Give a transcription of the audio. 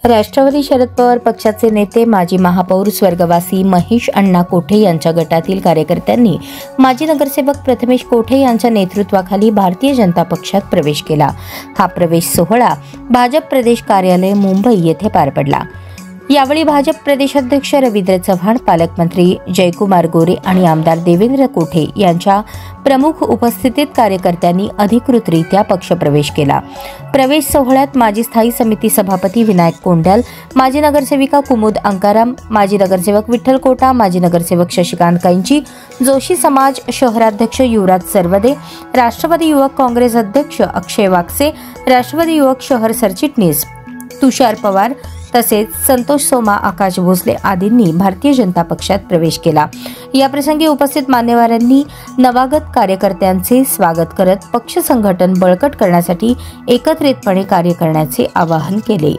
राष्ट्रवादी शरद पवार पक्षाचे नेते माजी महापौर स्वर्गवासी महेश अण्णा कोठे यांच्या गटातील कार्यकर्त्यांनी माजी नगरसेवक प्रथमेश कोठे यांच्या नेतृत्वाखाली भारतीय जनता पक्षात प्रवेश केला। हा प्रवेश सोहळा भाजप प्रदेश कार्यालय मुंबई येथे पार पडला। यावेळी भाजप प्रदेशाध्यक्ष रवींद्र चव्हाण, पालकमंत्री जयकुमार गोरे आणि आमदार देवेंद्र कोठे यांच्या प्रमुख उपस्थितीत कार्यकर्त्यांनी अधिकृतरित्या पक्षप्रवेश केला। प्रवेश सोहळ्यात माजी स्थायी समिती सभापती विनायक कोंड्याल, माजी नगरसेविका कुमुद अंकाराम, माजी नगरसेवक विठ्ठल कोटा, माजी नगरसेवक शशिकांत कैंची, जोशी समाज शहराध्यक्ष युवराज सरवदे, राष्ट्रवादी युवक काँग्रेस अध्यक्ष अक्षय वाकसे, राष्ट्रवादी युवक शहर सरचिटणीस तुषार पवार तसेच संतोष सोमा, आकाश भोसले आदींनी भारतीय जनता पक्षात प्रवेश केला। याप्रसंगी उपस्थित मान्यवरांनी नवागत कार्यकर्त्यांचे स्वागत करत पक्ष संघटन बळकट करण्यासाठी एकत्रितपणे कार्य करण्याचे आवाहन केले।